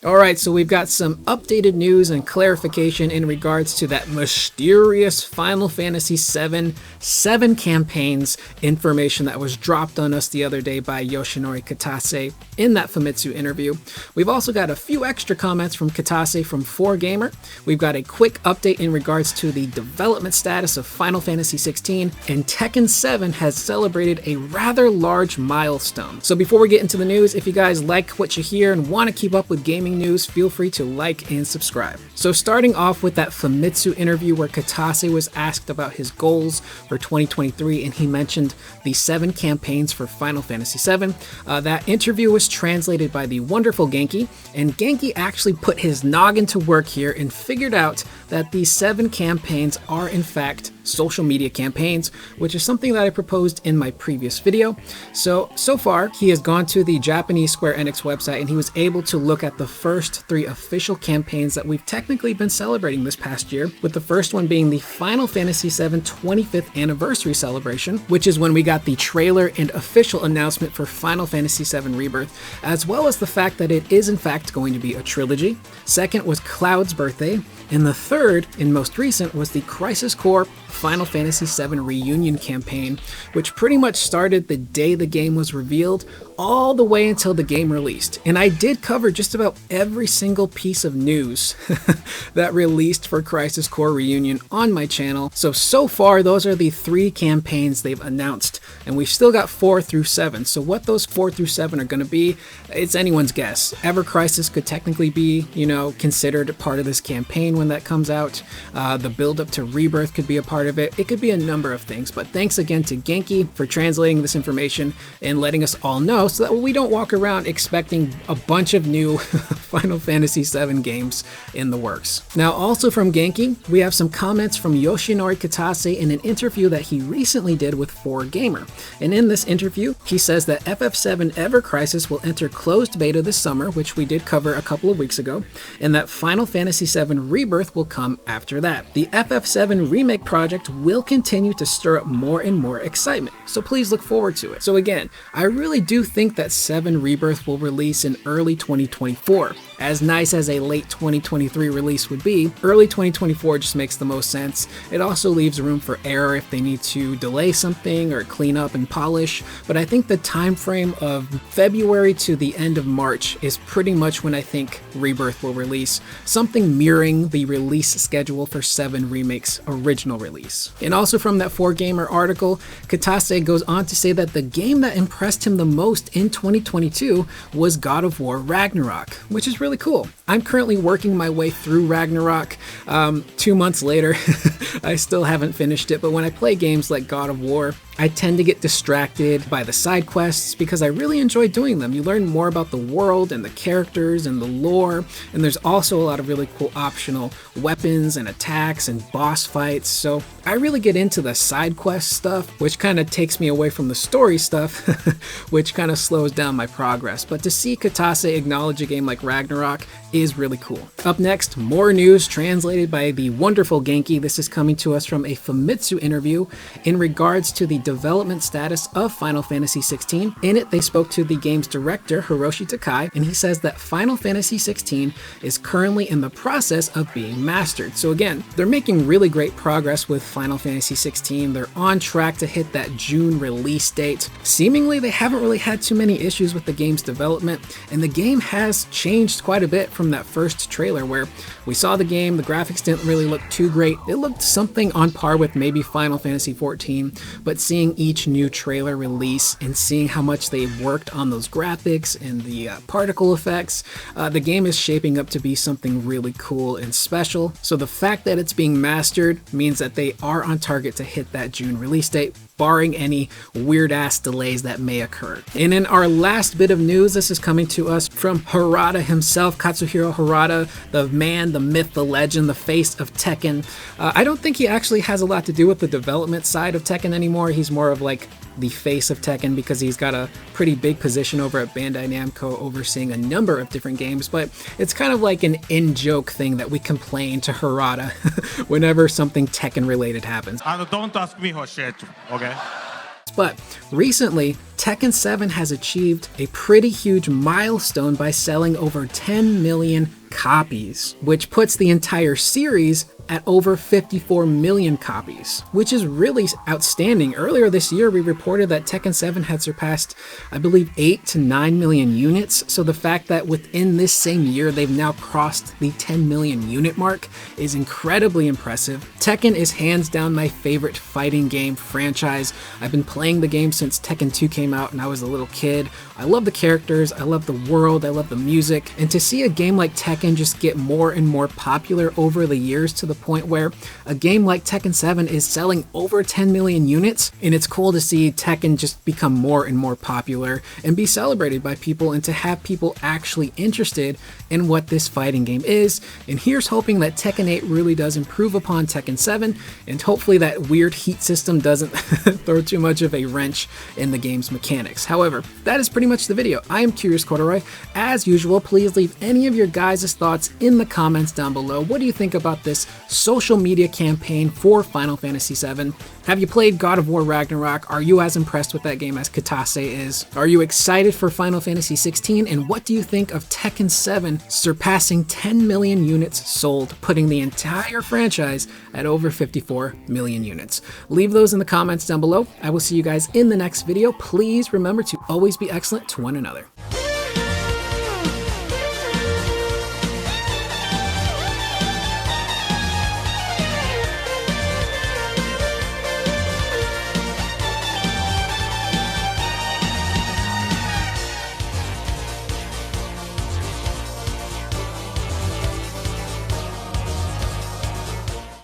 Alright, so we've got some updated news and clarification in regards to that mysterious Final Fantasy VII 7 campaigns information that was dropped on us the other day by Yoshinori Kitase in that Famitsu interview. We've also got a few extra comments from Kitase from 4Gamer. We've got a quick update in regards to the development status of Final Fantasy XVI, and Tekken 7 has celebrated a rather large milestone. So before we get into the news, if you guys like what you hear and want to keep up with gaming news, feel free to like and subscribe. So starting off with that Famitsu interview where Kitase was asked about his goals for 2023 and he mentioned the 7 campaigns for Final Fantasy VII. That interview was translated by the wonderful Genki, and Genki actually put his noggin to work here and figured out that these 7 campaigns are in fact social media campaigns, which is something that I proposed in my previous video. So far, he has gone to the Japanese Square Enix website and he was able to look at the first 3 official campaigns that we've technically been celebrating this past year, with the first one being the Final Fantasy VII 25th anniversary celebration, which is when we got the trailer and official announcement for Final Fantasy VII Rebirth, as well as the fact that it is in fact going to be a trilogy. Second was Cloud's birthday, and the third, and most recent, was the Crisis Core Final Fantasy VII Reunion campaign, which pretty much started the day the game was revealed all the way until the game released. And I did cover just about every single piece of news that released for Crisis Core Reunion on my channel. So far, those are the 3 campaigns they've announced, and we've still got 4 through 7. So what those 4 through 7 are going to be, it's anyone's guess. Ever Crisis could technically be, considered part of this campaign when that comes out. The build up to Rebirth could be a part of it. It could be a number of things, but thanks again to Genki for translating this information and letting us all know so that we don't walk around expecting a bunch of new Final Fantasy VII games in the works. Now, also from Genki, we have some comments from Yoshinori Kitase in an interview that he recently did with 4Gamer. And in this interview, he says that FF7 Ever Crisis will enter closed beta this summer, which we did cover a couple of weeks ago, and that Final Fantasy VII Rebirth will come after that. The FF7 remake project will continue to stir up more and more excitement, so please look forward to it. So again, I really do think that 7 Rebirth will release in early 2024. As nice as a late 2023 release would be, early 2024 just makes the most sense. It also leaves room for error if they need to delay something or clean up and polish, but I think the time frame of February to the end of March is pretty much when I think Rebirth will release, something mirroring the release schedule for 7 Remake's original release. And also from that 4Gamer article, Kitase goes on to say that the game that impressed him the most in 2022 was God of War Ragnarok, which is really cool. I'm currently working my way through Ragnarok. 2 months later, I still haven't finished it, but when I play games like God of War, I tend to get distracted by the side quests because I really enjoy doing them. You learn more about the world and the characters and the lore, and there's also a lot of really cool optional weapons and attacks and boss fights, so I really get into the side quest stuff, which kind of takes me away from the story stuff, which kind of slows down my progress. But to see Kitase acknowledge a game like Ragnarok is really cool. Up next, more news translated by the wonderful Genki. This is coming to us from a Famitsu interview in regards to the development status of Final Fantasy XVI. In it, they spoke to the game's director, Hiroshi Takai, and he says that Final Fantasy XVI is currently in the process of being mastered. So again, they're making really great progress with Final Fantasy XVI. They're on track to hit that June release date. Seemingly, they haven't really had too many issues with the game's development, and the game has changed quite a bit from that first trailer where we saw the game, the graphics didn't really look too great. It looked something on par with maybe Final Fantasy XIV, but seeing each new trailer release and seeing how much they've worked on those graphics and the particle effects, the game is shaping up to be something really cool and special. So the fact that it's being mastered means that they are on target to hit that June release date, barring any weird-ass delays that may occur. And in our last bit of news, this is coming to us from Harada himself, Katsuhiro Harada, the man, the myth, the legend, the face of Tekken. I don't think he actually has a lot to do with the development side of Tekken anymore. He's more of like the face of Tekken because he's got a pretty big position over at Bandai Namco overseeing a number of different games, but it's kind of like an in-joke thing that we complain to Harada whenever something Tekken related happens. Don't ask me for shit, okay? But recently, Tekken 7 has achieved a pretty huge milestone by selling over 10 million copies, which puts the entire series at over 54 million copies, which is really outstanding. Earlier this year, we reported that Tekken 7 had surpassed, I believe, 8 to 9 million units. So the fact that within this same year, they've now crossed the 10 million unit mark is incredibly impressive. Tekken is hands down my favorite fighting game franchise. I've been playing the game since Tekken 2 came out and I was a little kid. I love the characters, I love the world, I love the music, and to see a game like Tekken just get more and more popular over the years to the point where a game like Tekken 7 is selling over 10 million units, and it's cool to see Tekken just become more and more popular and be celebrated by people, and to have people actually interested in what this fighting game is. And here's hoping that Tekken 8 really does improve upon Tekken 7, and hopefully that weird heat system doesn't throw too much of a wrench in the game's mechanics. However, that is pretty much the video. I am Curious Corduroy. As usual, please leave any of your guys' thoughts in the comments down below. What do you think about this social media campaign for Final Fantasy VII? Have you played God of War Ragnarok? Are you as impressed with that game as Kitase is? Are you excited for Final Fantasy XVI? And what do you think of Tekken 7 surpassing 10 million units sold, putting the entire franchise at over 54 million units? Leave those in the comments down below. I will see you guys in the next video. Please remember to always be excellent to one another.